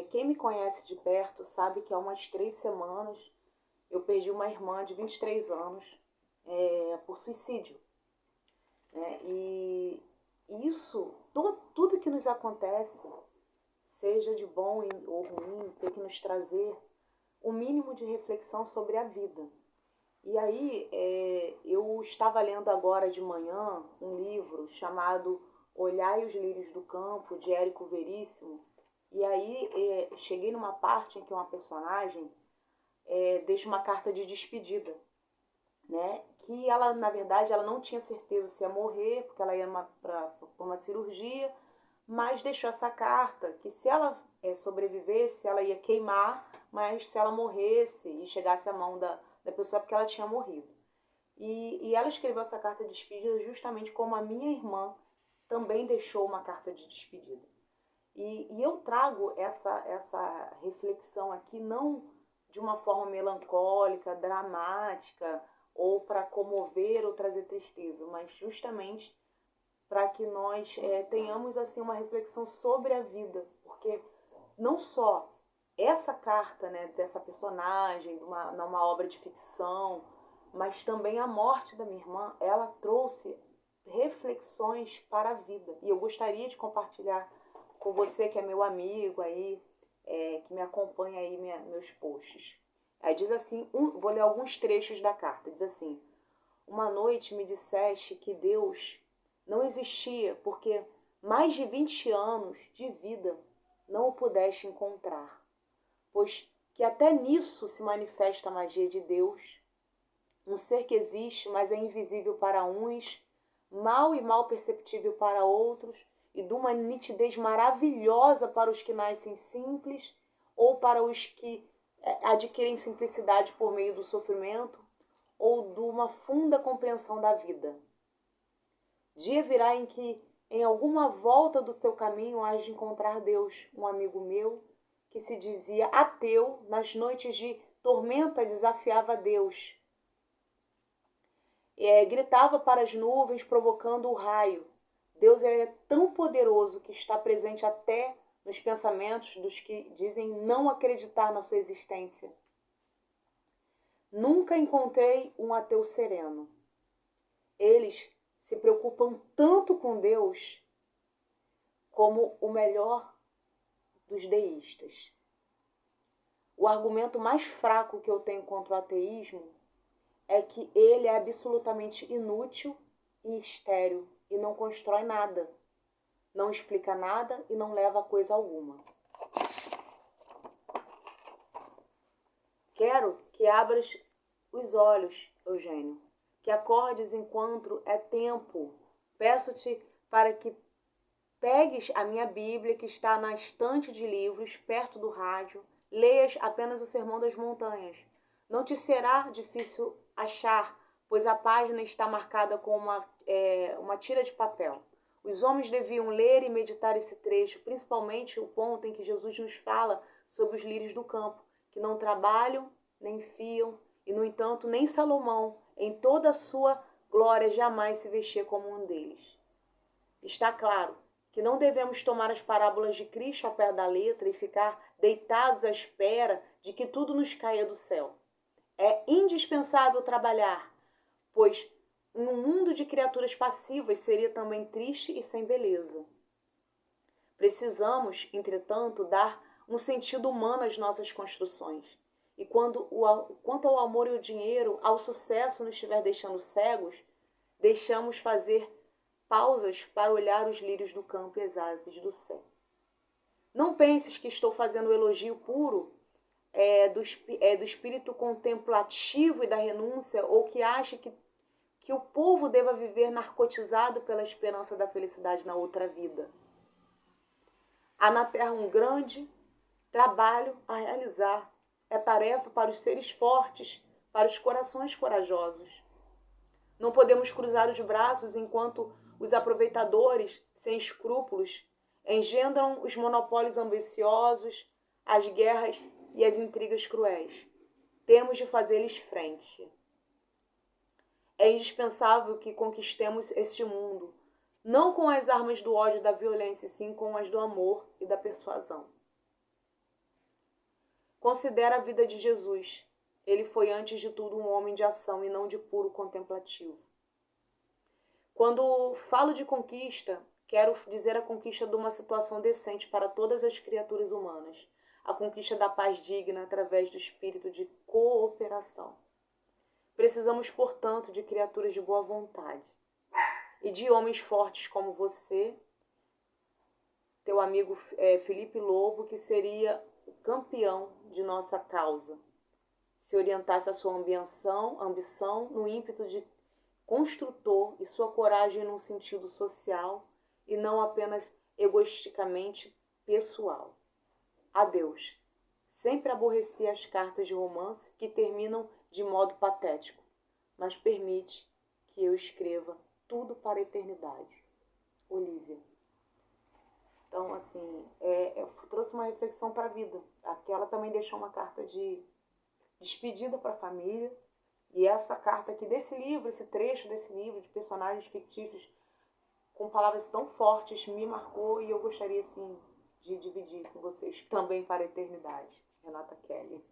Quem me conhece de perto sabe que há umas 3 semanas eu perdi uma irmã de 23 anos por suicídio, né? E isso, tudo que nos acontece, seja de bom ou ruim, tem que nos trazer o mínimo de reflexão sobre a vida. E aí, eu estava lendo agora de manhã um livro chamado Olhai os Lírios do Campo, de Érico Veríssimo. E aí, cheguei numa parte em que uma personagem deixa uma carta de despedida, né? Que ela, na verdade, ela não tinha certeza se ia morrer, porque ela ia para uma cirurgia, mas deixou essa carta que se ela sobrevivesse, ela ia queimar, mas se ela morresse e chegasse à mão da pessoa, porque ela tinha morrido. E ela escreveu essa carta de despedida justamente como a minha irmã também deixou uma carta de despedida. E eu trago essa reflexão aqui não de uma forma melancólica, dramática, ou para comover ou trazer tristeza, mas justamente para que nós tenhamos assim uma reflexão sobre a vida, porque não só essa carta, né, dessa personagem, numa obra de ficção, mas também a morte da minha irmã, ela trouxe reflexões para a vida. E eu gostaria de compartilhar com você que é meu amigo aí, que me acompanha aí meus posts. Aí diz assim, vou ler alguns trechos da carta. Diz assim: uma noite me disseste que Deus não existia porque mais de 20 anos de vida não o pudeste encontrar, pois que até nisso se manifesta a magia de Deus, um ser que existe, mas é invisível para uns, mal e mal perceptível para outros, e de uma nitidez maravilhosa para os que nascem simples ou para os que adquirem simplicidade por meio do sofrimento ou de uma funda compreensão da vida. Dia virá em que, em alguma volta do seu caminho, hás de encontrar Deus, um amigo meu, que se dizia ateu, nas noites de tormenta desafiava Deus. Gritava para as nuvens, provocando o raio. Deus é tão poderoso que está presente até nos pensamentos dos que dizem não acreditar na sua existência. Nunca encontrei um ateu sereno. Eles se preocupam tanto com Deus como o melhor dos deístas. O argumento mais fraco que eu tenho contra o ateísmo é que ele é absolutamente inútil e estéril e não constrói nada, não explica nada e não leva a coisa alguma. Quero que abras os olhos, Eugênio, que acordes enquanto é tempo. Peço-te para que pegues a minha Bíblia, que está na estante de livros, perto do rádio, leias apenas o Sermão das Montanhas. Não te será difícil achar, pois a página está marcada com uma tira de papel. Os homens deviam ler e meditar esse trecho, principalmente o ponto em que Jesus nos fala sobre os lírios do campo, que não trabalham nem fiam, e, no entanto, nem Salomão, em toda a sua glória, jamais se vestia como um deles. Está claro que não devemos tomar as parábolas de Cristo ao pé da letra e ficar deitados à espera de que tudo nos caia do céu. É indispensável trabalhar, pois num mundo de criaturas passivas seria também triste e sem beleza. Precisamos, entretanto, dar um sentido humano às nossas construções. E quanto ao amor e ao dinheiro, ao sucesso nos estiver deixando cegos, deixamos fazer pausas para olhar os lírios do campo e as aves do céu. Não penses que estou fazendo o elogio puro do espírito contemplativo e da renúncia, ou que ache que o povo deva viver narcotizado pela esperança da felicidade na outra vida. Há na terra um grande trabalho a realizar. É tarefa para os seres fortes, para os corações corajosos. Não podemos cruzar os braços enquanto os aproveitadores, sem escrúpulos, engendram os monopólios ambiciosos, as guerras e as intrigas cruéis. Temos de fazer-lhes frente. É indispensável que conquistemos este mundo, não com as armas do ódio e da violência, sim com as do amor e da persuasão. Considera a vida de Jesus. Ele foi, antes de tudo, um homem de ação e não de puro contemplativo. Quando falo de conquista, quero dizer a conquista de uma situação decente para todas as criaturas humanas. A conquista da paz digna através do espírito de cooperação. Precisamos, portanto, de criaturas de boa vontade e de homens fortes como você, teu amigo Felipe Lobo, que seria o campeão de nossa causa, se orientasse a sua ambição no ímpeto de construtor e sua coragem num sentido social e não apenas egoisticamente pessoal. Adeus. Sempre aborreci as cartas de romance que terminam de modo patético, mas permite que eu escreva tudo para a eternidade. Olivia. Então, assim, eu trouxe uma reflexão para a vida. Aqui ela também deixou uma carta de despedida para a família. E essa carta aqui desse livro, esse trecho desse livro, de personagens fictícios, com palavras tão fortes, me marcou e eu gostaria, assim, de dividir com vocês também para a eternidade. Renata Kelly.